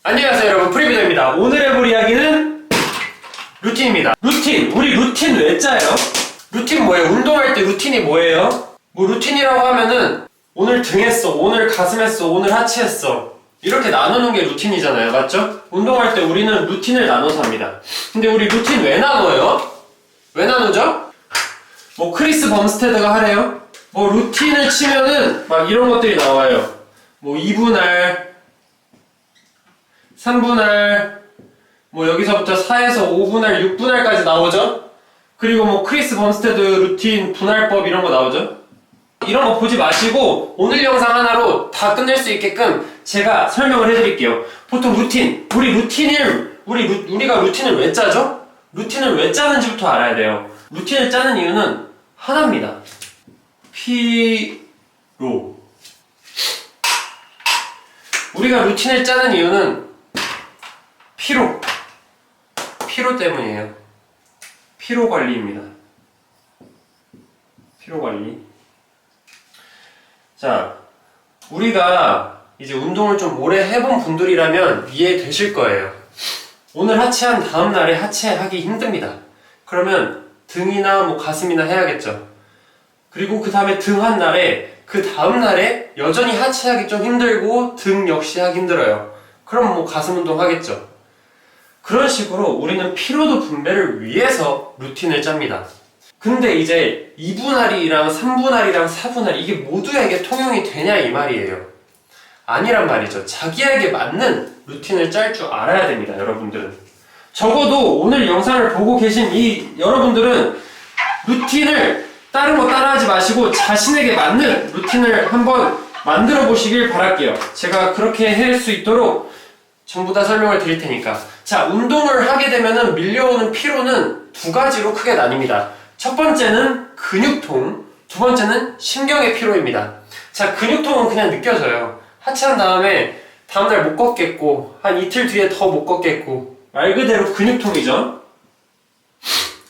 안녕하세요 여러분, 프리비더입니다. 오늘 해볼 이야기는 루틴입니다. 루틴! 우리 루틴 왜 짜요? 루틴 뭐예요? 운동할 때 루틴이 뭐예요? 뭐 루틴이라고 하면은 오늘 등 했어, 오늘 가슴 했어, 오늘 하체 했어, 이렇게 나누는 게 루틴이잖아요, 맞죠? 운동할 때 우리는 루틴을 나눠서 합니다. 근데 우리 루틴 왜 나눠요? 왜 나누죠? 뭐 크리스 범스테드가 하래요? 뭐 루틴을 치면은 막 이런 것들이 나와요. 뭐 2분할 3분할, 뭐 여기서부터 4에서 5분할, 6분할까지 나오죠? 그리고 뭐 크리스 범스테드 루틴 분할법 이런 거 나오죠? 이런 거 보지 마시고 오늘 영상 하나로 다 끝낼 수 있게끔 제가 설명을 해드릴게요. 보통 루틴, 우리가 루틴을 왜 짜죠? 루틴을 왜 짜는지부터 알아야 돼요. 루틴을 짜는 이유는 하나입니다. 피로. 우리가 루틴을 짜는 이유는 피로 때문이에요. 피로 관리입니다. 피로 관리. 자, 우리가 이제 운동을 좀 오래 해본 분들이라면 이해되실 거예요. 오늘 하체한 다음날에 하체하기 힘듭니다. 그러면 등이나 뭐 가슴이나 해야겠죠. 그리고 그 다음에 등 한 날에, 그 다음날에 여전히 하체하기 좀 힘들고 등 역시 하기 힘들어요. 그럼 뭐 가슴 운동 하겠죠. 그런 식으로 우리는 피로도 분배를 위해서 루틴을 짭니다. 근데 이제 2분할이랑 3분할이랑 4분할 이게 모두에게 통용이 되냐 이 말이에요. 아니란 말이죠. 자기에게 맞는 루틴을 짤 줄 알아야 됩니다, 여러분들은. 적어도 오늘 영상을 보고 계신 이 여러분들은 루틴을 다른 거 따라하지 마시고 자신에게 맞는 루틴을 한번 만들어 보시길 바랄게요. 제가 그렇게 할 수 있도록 전부 다 설명을 드릴 테니까. 자, 운동을 하게 되면은 밀려오는 피로는 두 가지로 크게 나뉩니다. 첫 번째는 근육통, 두 번째는 신경의 피로입니다. 자, 근육통은 그냥 느껴져요. 하체한 다음에 다음날 못 걷겠고, 한 이틀 뒤에 더 못 걷겠고, 말 그대로 근육통이죠.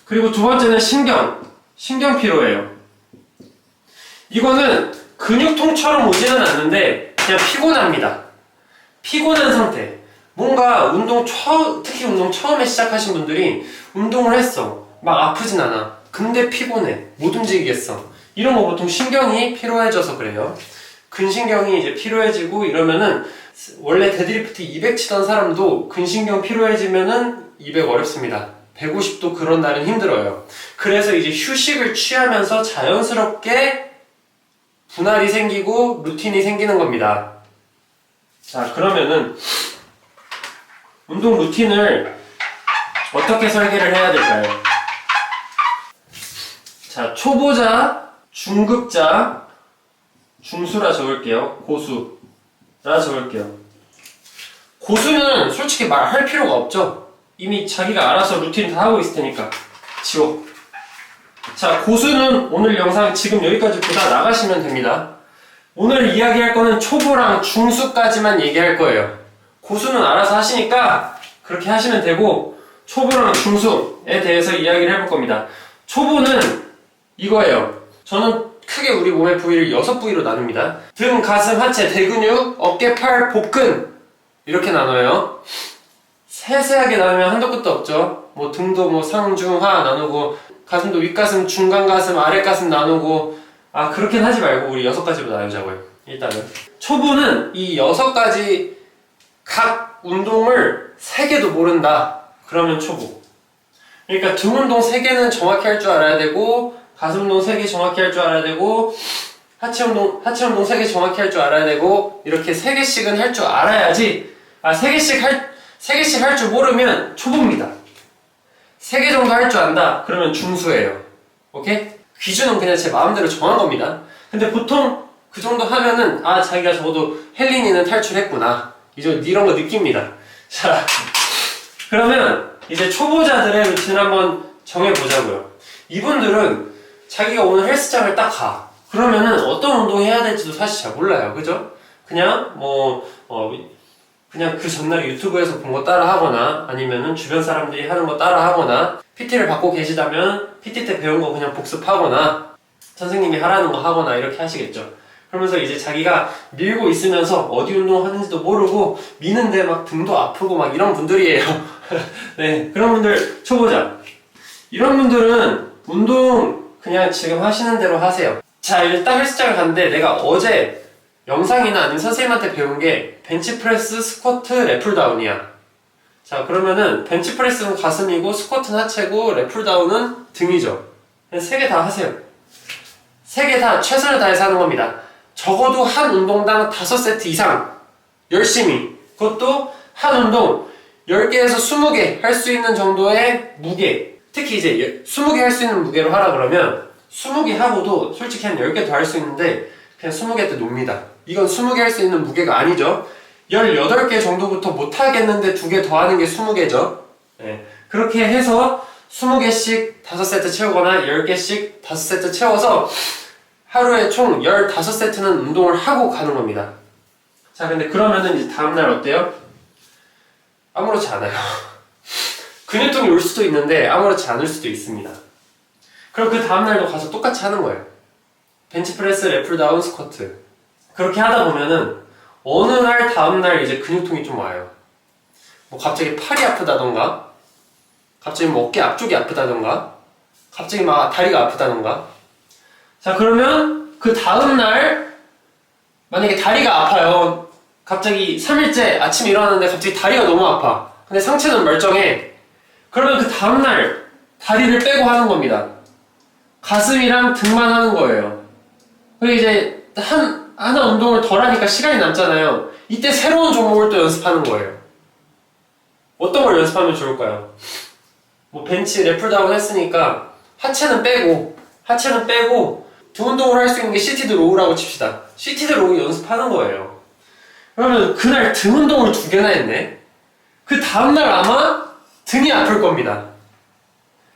그리고 두 번째는 신경 피로예요. 이거는 근육통처럼 오지는 않는데 그냥 피곤합니다. 피곤한 상태. 뭔가 특히 운동 처음에 시작하신 분들이 운동을 했어. 막 아프진 않아. 근데 피곤해. 못 움직이겠어. 이런 거 보통 신경이 피로해져서 그래요. 근신경이 이제 피로해지고 이러면은 원래 데드리프트 200 치던 사람도 근신경 피로해지면은 200 어렵습니다. 150도 그런 날은 힘들어요. 그래서 이제 휴식을 취하면서 자연스럽게 분할이 생기고 루틴이 생기는 겁니다. 자, 그러면은 운동 루틴을 어떻게 설계를 해야 될까요? 자, 초보자, 중급자, 중수라 적을게요. 고수라 적을게요. 고수는 솔직히 말할 필요가 없죠. 이미 자기가 알아서 루틴 다 하고 있을 테니까 지워. 자, 고수는 오늘 영상 지금 여기까지 보다 나가시면 됩니다. 오늘 이야기할 거는 초보랑 중수까지만 얘기할 거예요. 고수는 알아서 하시니까 그렇게 하시면 되고, 초보랑 중수에 대해서 이야기를 해볼 겁니다. 초보는 이거예요. 저는 크게 우리 몸의 부위를 6부위로 나눕니다. 등, 가슴, 하체, 대근육, 어깨, 팔, 복근 이렇게 나눠요. 세세하게 나누면 한도 끝도 없죠. 뭐 등도 뭐 상, 중, 하 나누고, 가슴도 윗가슴, 중간가슴, 아랫가슴 나누고, 그렇게는 하지 말고 우리 6가지로 나누자고요. 일단은 초보는 이 6가지 각 운동을 3개도 모른다. 그러면 초보. 그러니까 등 운동 3개는 정확히 할 줄 알아야 되고, 가슴 운동 3개 정확히 할 줄 알아야 되고, 하체 운동 3개 정확히 할 줄 알아야 되고, 이렇게 3개씩은 할 줄 알아야지. 3개씩 할 줄 모르면 초보입니다. 3개 정도 할 줄 안다. 그러면 중수예요. 오케이? 기준은 그냥 제 마음대로 정한 겁니다. 근데 보통 그 정도 하면은 자기가 적어도 헬린이는 탈출했구나, 이런 거 느낍니다. 자, 그러면 이제 초보자들의 루틴을 한번 정해보자고요. 이분들은 자기가 오늘 헬스장을 딱 가. 그러면은 어떤 운동 해야 될지도 사실 잘 몰라요. 그죠? 그냥 그냥 그 전날에 유튜브에서 본 거 따라 하거나, 아니면은 주변 사람들이 하는 거 따라 하거나, PT를 받고 계시다면 PT 때 배운 거 그냥 복습하거나, 선생님이 하라는 거 하거나 이렇게 하시겠죠. 그러면서 이제 자기가 밀고 있으면서 어디 운동하는지도 모르고 미는데 막 등도 아프고 막 이런 분들이에요. 네, 그런 분들 초보자. 이런 분들은 운동 그냥 지금 하시는 대로 하세요. 자, 일단 헬스장을 갔는데 내가 어제 영상이나 아니면 선생님한테 배운 게 벤치프레스, 스쿼트, 랩풀다운이야. 자, 그러면은 벤치프레스는 가슴이고 스쿼트는 하체고 랩풀다운은 등이죠. 세 개 다 하세요. 세 개 다 최선을 다해서 하는 겁니다. 적어도 한 운동당 5세트 이상 열심히, 그것도 한 운동 10개에서 20개 할 수 있는 정도의 무게, 특히 이제 20개 할 수 있는 무게로 하라 그러면 20개 하고도 솔직히 한 10개 더 할 수 있는데 그냥 20개 때 놉니다. 이건 20개 할 수 있는 무게가 아니죠. 18개 정도부터 못하겠는데 2개 더 하는 게 20개죠. 네. 그렇게 해서 20개씩 5세트 채우거나 10개씩 5세트 채워서 하루에 총 15세트는 운동을 하고 가는 겁니다. 자, 근데 그러면은 이제 다음날 어때요? 아무렇지 않아요. 근육통이 올 수도 있는데 아무렇지 않을 수도 있습니다. 그럼 그 다음날도 가서 똑같이 하는 거예요. 벤치프레스, 랩풀다운, 스쿼트. 그렇게 하다 보면은 어느 날 다음날 이제 근육통이 좀 와요. 뭐 갑자기 팔이 아프다던가, 갑자기 뭐 어깨 앞쪽이 아프다던가, 갑자기 막 다리가 아프다던가. 자, 그러면 그 다음날 만약에 다리가 아파요. 갑자기 3일째 아침에 일어났는데 갑자기 다리가 너무 아파. 근데 상체는 멀쩡해. 그러면 그 다음날 다리를 빼고 하는 겁니다. 가슴이랑 등만 하는 거예요. 그리고 이제 하나 운동을 덜 하니까 시간이 남잖아요. 이때 새로운 종목을 또 연습하는 거예요. 어떤 걸 연습하면 좋을까요? 뭐 벤치, 랩풀다운 했으니까 하체는 빼고 두 운동을 할 수 있는 게 시티드 로우라고 칩시다. 시티드 로우 연습하는 거예요. 그러면 그날 등 운동을 2개나 했네? 그 다음날 아마 등이 아플 겁니다.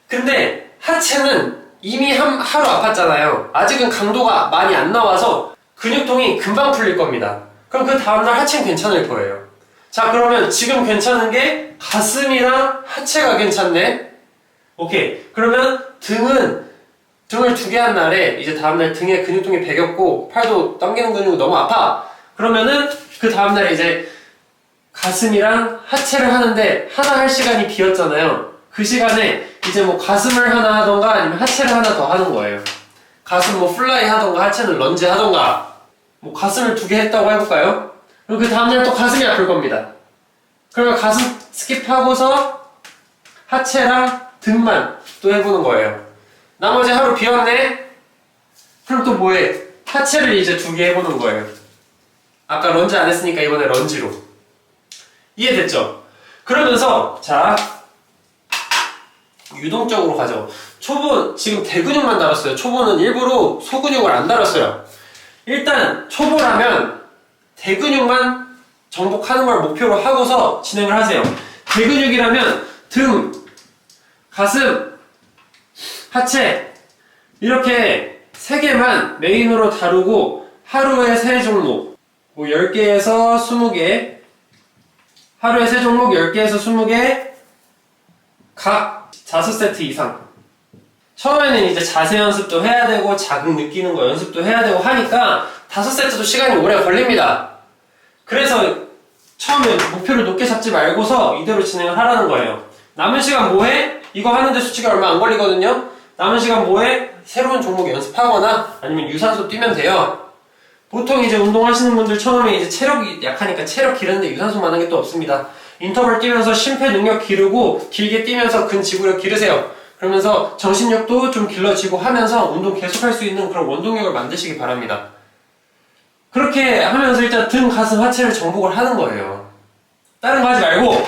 근데 하체는 이미 하루 아팠잖아요. 아직은 강도가 많이 안 나와서 근육통이 금방 풀릴 겁니다. 그럼 그 다음날 하체는 괜찮을 거예요. 자, 그러면 지금 괜찮은 게 가슴이랑 하체가 괜찮네? 오케이. 그러면 등을 2개 한 날에 이제 다음날 등에 근육통이 배겼고 팔도 당기는 근육이 너무 아파. 그러면은 그 다음날에 이제 가슴이랑 하체를 하는데 하나 할 시간이 비었잖아요. 그 시간에 이제 뭐 가슴을 하나 하던가 아니면 하체를 하나 더 하는 거예요. 가슴 뭐 플라이 하던가 하체는 런지 하던가. 뭐 가슴을 2개 했다고 해볼까요? 그럼 그 다음날 또 가슴이 아플 겁니다. 그러면 가슴 스킵하고서 하체랑 등만 또 해보는 거예요. 나머지 하루 비었네? 그럼 또 뭐해? 하체를 이제 2개 해보는 거예요. 아까 런지 안 했으니까 이번에 런지로. 이해됐죠? 그러면서 자, 유동적으로 가죠. 초보 지금 대근육만 달았어요. 초보는 일부러 소근육을 안 달았어요. 일단 초보라면 대근육만 정복하는 걸 목표로 하고서 진행을 하세요. 대근육이라면 등, 가슴, 하체 이렇게 3개만 메인으로 다루고 하루에 3종목 뭐 10개에서 20개 하루에 3종목 10개에서 20개 각 5세트 이상. 처음에는 이제 자세 연습도 해야 되고 자극 느끼는 거 연습도 해야 되고 하니까 5세트도 시간이 오래 걸립니다. 그래서 처음에 목표를 높게 잡지 말고서 이대로 진행을 하라는 거예요. 남은 시간 뭐해? 이거 하는데 솔직히 얼마 안 걸리거든요. 남은 시간 뭐해? 새로운 종목 연습하거나 아니면 유산소 뛰면 돼요. 보통 이제 운동하시는 분들 처음에 이제 체력이 약하니까 체력 기르는데 유산소만 한 게 또 없습니다. 인터벌 뛰면서 심폐 능력 기르고 길게 뛰면서 근지구력 기르세요. 그러면서 정신력도 좀 길러지고 하면서 운동 계속 할 수 있는 그런 원동력을 만드시기 바랍니다. 그렇게 하면서 일단 등, 가슴, 하체를 정복을 하는 거예요. 다른 거 하지 말고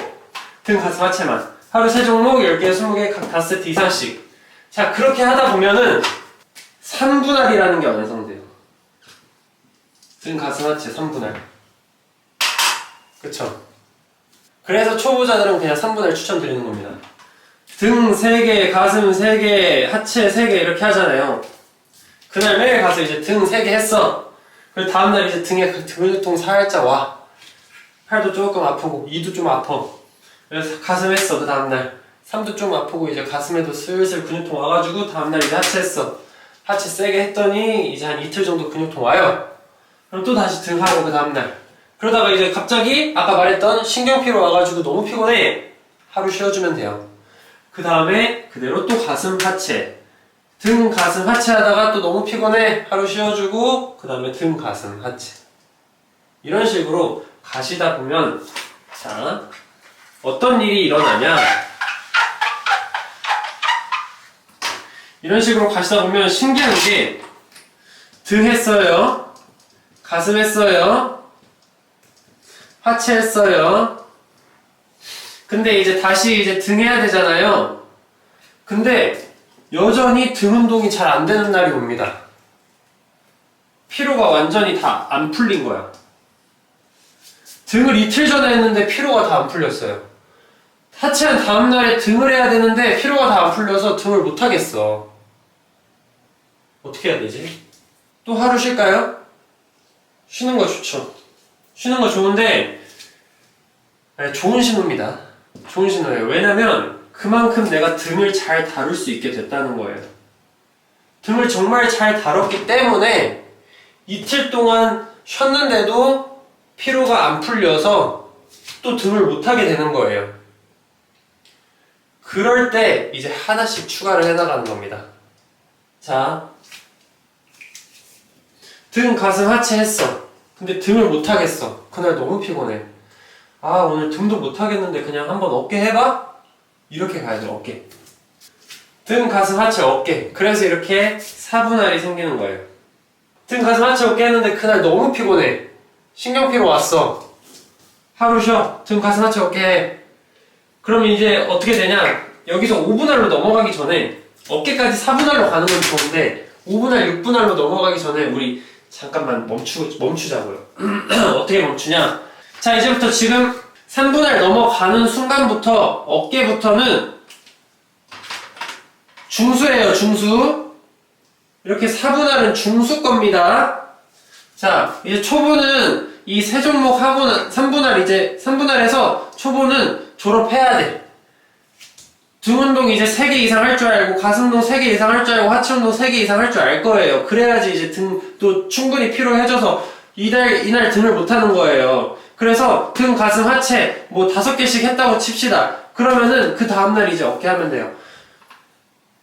등, 가슴, 하체만. 하루 3종목 10개, 20개 각 5세트 이상씩. 자, 그렇게 하다 보면은 3분할이라는 게 완성돼요. 등, 가슴, 하체 3분할. 그쵸? 그래서 초보자들은 그냥 3분할 추천드리는 겁니다. 등 3개, 가슴 3개, 하체 3개 이렇게 하잖아요. 그날 매일 가서 이제 등 3개 했어. 그리고 다음날 이제 등에 근육통 살짝 와. 팔도 조금 아프고 이도 좀 아파. 그래서 가슴 했어. 그 다음날 삼도 좀 아프고 이제 가슴에도 슬슬 근육통 와가지고 다음날 이제 하체 했어. 하체 세게 했더니 이제 한 이틀 정도 근육통 와요. 그럼 또 다시 등하고 그 다음날. 그러다가 이제 갑자기 아까 말했던 신경피로 와가지고 너무 피곤해. 하루 쉬어주면 돼요. 그 다음에 그대로 또 가슴 하체. 등 가슴 하체 하다가 또 너무 피곤해. 하루 쉬어주고 그 다음에 등 가슴 하체. 이런 식으로 가시다 보면 자 어떤 일이 일어나냐 이런 식으로 가시다 보면 신기한 게 등 했어요. 가슴 했어요. 하체 했어요. 근데 이제 다시 이제 등 해야 되잖아요. 근데 여전히 등 운동이 잘 안 되는 날이 옵니다. 피로가 완전히 다 안 풀린 거야. 등을 이틀 전에 했는데 피로가 다 안 풀렸어요. 하체는 다음날에 등을 해야 되는데 피로가 다 안 풀려서 등을 못 하겠어. 어떻게 해야 되지? 또 하루 쉴까요? 쉬는 거 좋죠. 쉬는 거 좋은데 좋은 신호입니다. 좋은 신호예요. 왜냐면 그만큼 내가 등을 잘 다룰 수 있게 됐다는 거예요. 등을 정말 잘 다뤘기 때문에 이틀 동안 쉬었는데도 피로가 안 풀려서 또 등을 못하게 되는 거예요. 그럴 때 이제 하나씩 추가를 해나가는 겁니다. 자, 등, 가슴, 하체 했어. 근데 등을 못하겠어. 그날 너무 피곤해. 아, 오늘 등도 못하겠는데 그냥 한번 어깨 해봐? 이렇게 가야 돼, 어깨. 등, 가슴, 하체, 어깨. 그래서 이렇게 4분할이 생기는 거예요. 등, 가슴, 하체, 어깨 했는데 그날 너무 피곤해. 신경피로 왔어. 하루 쉬어. 등, 가슴, 하체, 어깨 해. 그럼 이제 어떻게 되냐? 여기서 5분할로 넘어가기 전에 어깨까지 4분할로 가는 건 좋은데 5분할, 6분할로 넘어가기 전에 우리 잠깐만 멈추자고요. 어떻게 멈추냐? 자, 이제부터 지금 3분할 넘어가는 순간부터 어깨부터는 중수예요, 중수. 이렇게 4분할은 중수 겁니다. 자, 이제 초보는 이 세 종목 하고 3분할 이제 3분할에서 초보는 졸업해야 돼. 등 운동 이제 3개 이상 할 줄 알고 가슴 운동 3개 이상 할 줄 알고 하체 운동 3개 이상 할 줄 알 거예요. 그래야지 이제 등도 충분히 피로해져서 이날 등을 못 하는 거예요. 그래서 등, 가슴, 하체 뭐 5개씩 했다고 칩시다. 그러면은 그 다음날 이제 어깨 하면 돼요.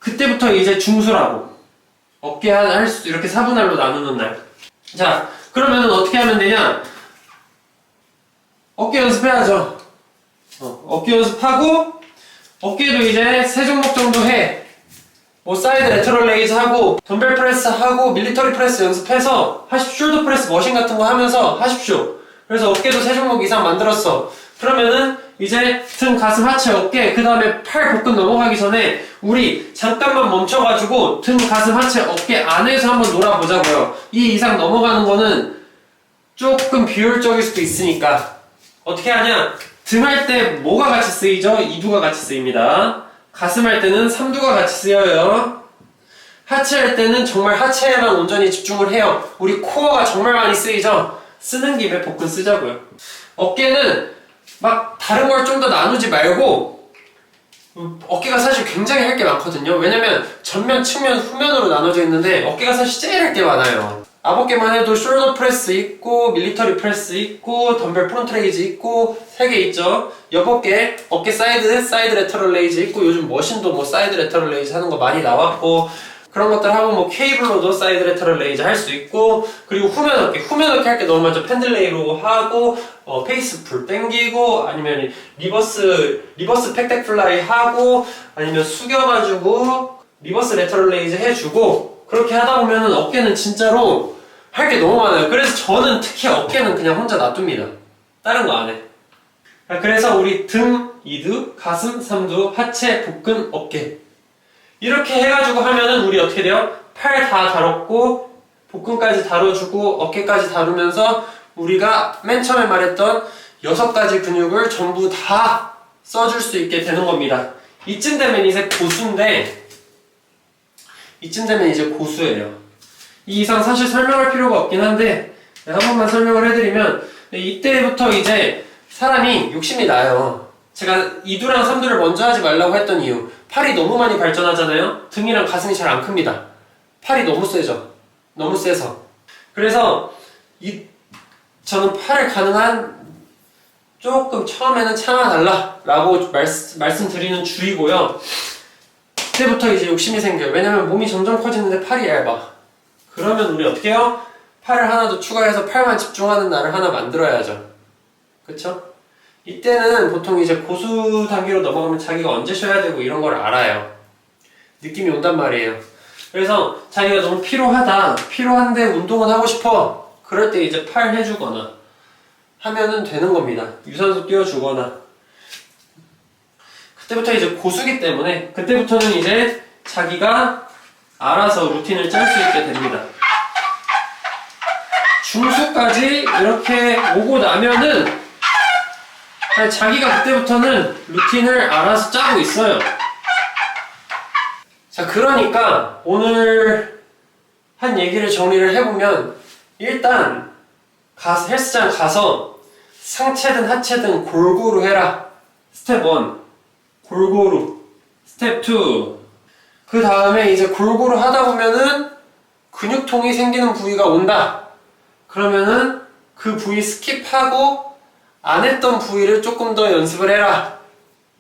그때부터 이제 중수라고. 어깨 할 수 이렇게 4분할로 나누는 날. 자, 그러면은 어떻게 하면 되냐? 어깨 연습해야죠. 어깨 연습하고 어깨도 이제 3종목 정도 해. 뭐 사이드 레터럴 레이즈 하고 덤벨 프레스 하고 밀리터리 프레스 연습해서 하십시오. 숄더 프레스 머신 같은 거 하면서 하십시오. 그래서 어깨도 3종목 이상 만들었어. 그러면은 이제 등, 가슴, 하체, 어깨 그 다음에 팔, 복근 넘어가기 전에 우리 잠깐만 멈춰가지고 등, 가슴, 하체, 어깨 안에서 한번 놀아보자고요. 이 이상 넘어가는 거는 조금 비효율적일 수도 있으니까 어떻게 하냐? 등 할 때 뭐가 같이 쓰이죠? 2두가 같이 쓰입니다. 가슴 할 때는 3두가 같이 쓰여요. 하체 할 때는 정말 하체에만 온전히 집중을 해요. 우리 코어가 정말 많이 쓰이죠? 쓰는 김에 복근 쓰자고요. 어깨는 막 다른 걸 좀 더 나누지 말고 어깨가 사실 굉장히 할 게 많거든요. 왜냐면 전면, 측면, 후면으로 나눠져 있는데 어깨가 사실 제일 할 게 많아요. 앞어깨만 해도 숄더 프레스 있고 밀리터리 프레스 있고 덤벨 프론트 레이즈 있고 3개 있죠. 옆어깨, 어깨 사이드 레터럴 레이즈 있고 요즘 머신도 뭐 사이드 레터럴 레이즈 하는 거 많이 나왔고 그런 것들 하고 뭐 케이블로도 사이드 레터럴 레이즈 할 수 있고 그리고 후면 어깨 할 게 너무 많죠. 펜들레이로 하고 페이스 풀 땡기고 아니면 리버스 팩덱 플라이 하고 아니면 숙여가지고 리버스 레터럴 레이즈 해주고 그렇게 하다 보면은 어깨는 진짜로 할 게 너무 많아요. 그래서 저는 특히 어깨는 그냥 혼자 놔둡니다. 다른 거 안 해. 그래서 우리 등 2두, 가슴 3두, 하체, 복근, 어깨 이렇게 해가지고 하면은 우리 어떻게 돼요? 팔 다 다뤘고 복근까지 다뤄주고 어깨까지 다루면서 우리가 맨 처음에 말했던 6가지 근육을 전부 다 써줄 수 있게 되는 겁니다. 이쯤 되면 이제 고수예요. 이 이상 사실 설명할 필요가 없긴 한데 한 번만 설명을 해드리면 이때부터 이제 사람이 욕심이 나요. 제가 2두랑 3두를 먼저 하지 말라고 했던 이유 팔이 너무 많이 발전하잖아요. 등이랑 가슴이 잘 안 큽니다. 팔이 너무 세죠. 너무 세서 그래서 저는 팔을 가능한 조금 처음에는 참아달라 라고 말씀드리는 주의고요. 그때부터 이제 욕심이 생겨요. 왜냐면 몸이 점점 커지는데 팔이 얇아. 그러면 우리 어떻게 해요? 팔을 하나 더 추가해서 팔만 집중하는 날을 하나 만들어야죠. 그쵸? 이때는 보통 이제 고수 단계로 넘어가면 자기가 언제 쉬어야 되고 이런 걸 알아요. 느낌이 온단 말이에요. 그래서 자기가 너무 필요한데 운동은 하고 싶어. 그럴 때 이제 팔 해주거나 하면은 되는 겁니다. 유산소 띄워주거나. 그때부터 이제 고수기 때문에 그때부터는 이제 자기가 알아서 루틴을 짤 수 있게 됩니다. 중수까지 이렇게 오고 나면은 자기가 그때부터는 루틴을 알아서 짜고 있어요. 자, 그러니까 오늘 한 얘기를 정리를 해보면 일단 헬스장 가서 상체든 하체든 골고루 해라. 스텝 1 골고루. 스텝 2 그 다음에 이제 골고루 하다 보면은 근육통이 생기는 부위가 온다. 그러면은 그 부위 스킵하고 안 했던 부위를 조금 더 연습을 해라.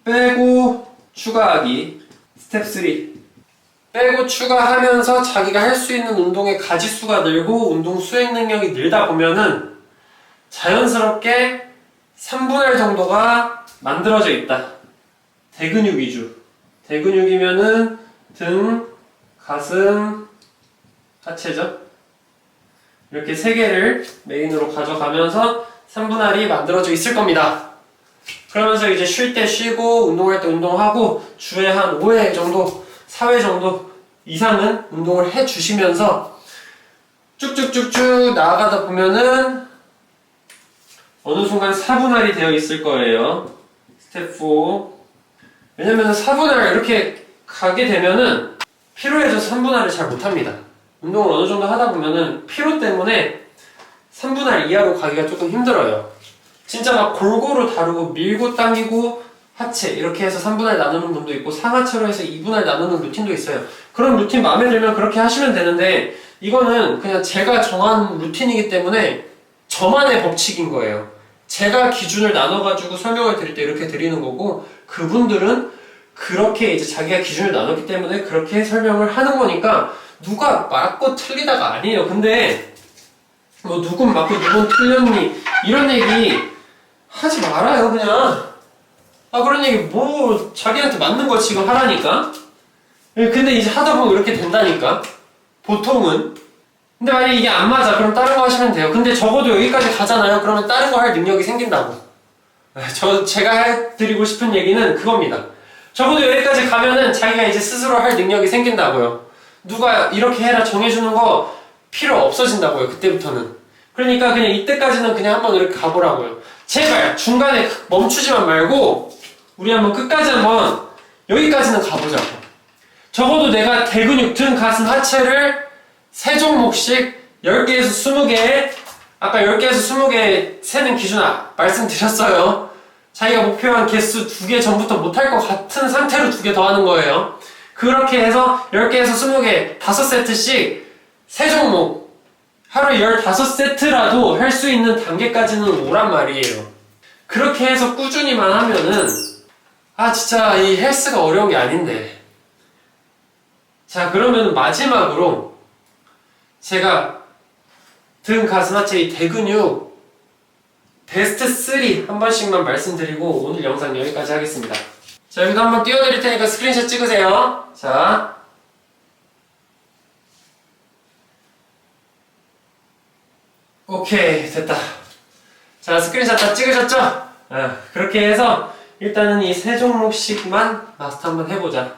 빼고 추가하기. 스텝 3 빼고 추가하면서 자기가 할 수 있는 운동의 가지수가 늘고 운동 수행 능력이 늘다 보면은 자연스럽게 3분의 1 정도가 만들어져 있다. 대근육 위주. 대근육이면은 등, 가슴, 하체죠. 이렇게 3개를 메인으로 가져가면서 3분의 1이 만들어져 있을 겁니다. 그러면서 이제 쉴 때 쉬고 운동할 때 운동하고 주에 한 5회 정도 4회 정도 이상은 운동을 해주시면서 쭉쭉쭉쭉 나아가다 보면은 어느 순간 4분할이 되어 있을 거예요. 스텝 4 왜냐면 4분할 이렇게 가게 되면은 피로해져서 3분할을 잘 못합니다. 운동을 어느 정도 하다 보면은 피로 때문에 3분할 이하로 가기가 조금 힘들어요. 진짜 막 골고루 다루고 밀고 당기고 하체 이렇게 해서 3분할 나누는 분도 있고 상하체로 해서 2분할 나누는 루틴도 있어요. 그런 루틴 마음에 들면 그렇게 하시면 되는데 이거는 그냥 제가 정한 루틴이기 때문에 저만의 법칙인 거예요. 제가 기준을 나눠가지고 설명을 드릴 때 이렇게 드리는 거고 그분들은 그렇게 이제 자기가 기준을 나눴기 때문에 그렇게 설명을 하는 거니까 누가 맞고 틀리다가 아니에요. 근데 뭐 누군 맞고 누군 틀렸니 이런 얘기 하지 말아요. 그냥 그런 얘기 뭐 자기한테 맞는 거 지금 하라니까. 근데 이제 하다 보면 이렇게 된다니까 보통은. 근데 만약에 이게 안 맞아 그럼 다른 거 하시면 돼요. 근데 적어도 여기까지 가잖아요. 그러면 다른 거 할 능력이 생긴다고. 제가 해드리고 싶은 얘기는 그겁니다. 적어도 여기까지 가면은 자기가 이제 스스로 할 능력이 생긴다고요. 누가 이렇게 해라 정해주는 거 필요 없어진다고요. 그때부터는. 그러니까 그냥 이때까지는 그냥 한번 이렇게 가보라고요. 제발 중간에 멈추지만 말고 우리 한번 끝까지 한번 여기까지는 가보자고. 적어도 내가 대근육, 등, 가슴, 하체를 3종목씩 10개에서 20개 아까 10개에서 20개 세는 기준 말씀드렸어요. 자기가 목표한 개수 2개 전부터 못할 것 같은 상태로 2개 더 하는 거예요. 그렇게 해서 10개에서 20개 5세트씩 3종목 하루에 15세트라도 할 수 있는 단계까지는 오란 말이에요. 그렇게 해서 꾸준히만 하면은 진짜 이 헬스가 어려운 게 아닌데. 자, 그러면 마지막으로 제가 등, 가슴, 하체 이 대근육 베스트 3 한 번씩만 말씀드리고 오늘 영상 여기까지 하겠습니다. 자, 여기도 한번 띄워드릴 테니까 스크린샷 찍으세요. 자, 오케이, 됐다. 자, 스크린샷 다 찍으셨죠? 그렇게 해서 일단은 이 3종목씩만 마스터 한번 해보자.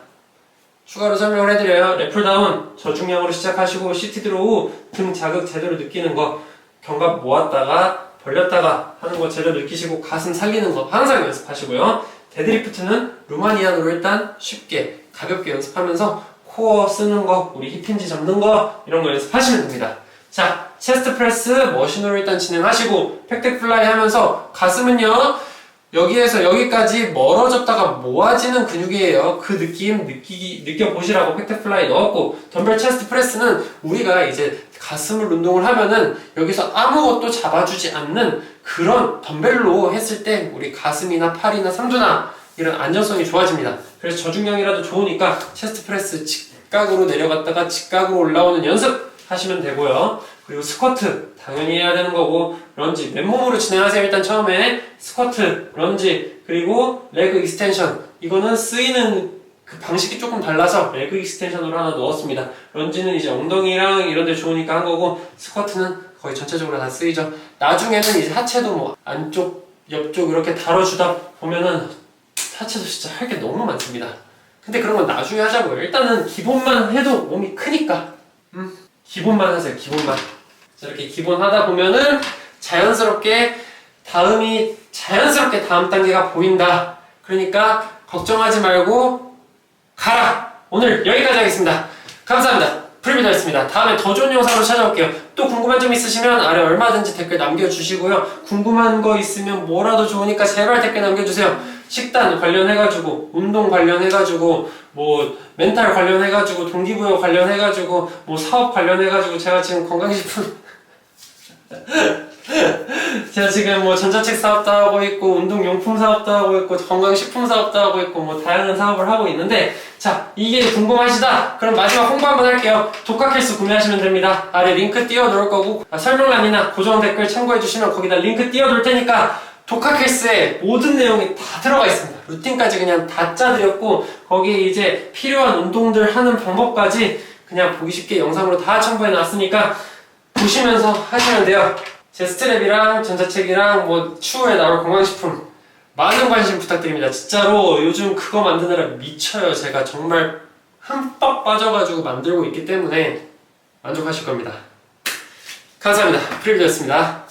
추가로 설명을 해드려요. 랩풀다운 저중량으로 시작하시고 CT 드로우 등 자극 제대로 느끼는 거, 견갑 모았다가 벌렸다가 하는 거 제대로 느끼시고 가슴 살리는 거 항상 연습하시고요. 데드리프트는 루마니안으로 일단 쉽게 가볍게 연습하면서 코어 쓰는 거, 우리 힙힌지 잡는 거 이런 거 연습하시면 됩니다. 자, 체스트 프레스 머신으로 일단 진행하시고 팩덱 플라이 하면서 가슴은요 여기에서 여기까지 멀어졌다가 모아지는 근육이에요. 그 느낌 느껴보시라고 팩트플라이 넣었고, 덤벨 체스트 프레스는 우리가 이제 가슴을 운동을 하면은 여기서 아무것도 잡아주지 않는 그런 덤벨로 했을 때 우리 가슴이나 팔이나 삼두나 이런 안전성이 좋아집니다. 그래서 저중량이라도 좋으니까 체스트 프레스 직각으로 내려갔다가 직각으로 올라오는 연습 하시면 되고요. 그리고 스쿼트 당연히 해야 되는 거고, 런지 맨몸으로 진행하세요. 일단 처음에 스쿼트, 런지, 그리고 레그 익스텐션. 이거는 쓰이는 그 방식이 조금 달라서 레그 익스텐션으로 하나 넣었습니다. 런지는 이제 엉덩이랑 이런 데 좋으니까 한 거고, 스쿼트는 거의 전체적으로 다 쓰이죠. 나중에는 이제 하체도 뭐 안쪽, 옆쪽 이렇게 다뤄주다 보면은 하체도 진짜 할 게 너무 많습니다. 근데 그런 건 나중에 하자고요. 일단은 기본만 해도 몸이 크니까 기본만 하세요. 기본만. 자, 이렇게 기본 하다 보면은 자연스럽게 다음 단계가 보인다. 그러니까 걱정하지 말고 가라. 오늘 여기까지 하겠습니다. 감사합니다. 프리뷰더였습니다. 다음에 더 좋은 영상으로 찾아올게요. 또 궁금한 점 있으시면 아래 얼마든지 댓글 남겨주시고요. 궁금한 거 있으면 뭐라도 좋으니까 제발 댓글 남겨주세요. 식단 관련해가지고, 운동 관련해가지고, 뭐 멘탈 관련해가지고, 동기부여 관련해가지고, 뭐 사업 관련해가지고, 제가 지금 건강식품 제가 지금 뭐 전자책 사업도 하고 있고, 운동용품 사업도 하고 있고, 건강식품 사업도 하고 있고, 뭐 다양한 사업을 하고 있는데, 자, 이게 궁금하시다? 그럼 마지막 홍보 한번 할게요. 독학헬스 구매하시면 됩니다. 아래 링크 띄워 놓을 거고, 설명란이나 고정 댓글 참고해 주시면 거기다 링크 띄워 놓을 테니까 독학헬스에 모든 내용이 다 들어가 있습니다. 루틴까지 그냥 다 짜드렸고, 거기에 이제 필요한 운동들 하는 방법까지 그냥 보기 쉽게 영상으로 다 첨부해 놨으니까 보시면서 하시면 돼요. 제 스트랩이랑 전자책이랑 뭐 추후에 나올 건강식품 많은 관심 부탁드립니다. 진짜로 요즘 그거 만드느라 미쳐요. 제가 정말 흠뻑 빠져가지고 만들고 있기 때문에 만족하실 겁니다. 감사합니다. 프리뷰였습니다.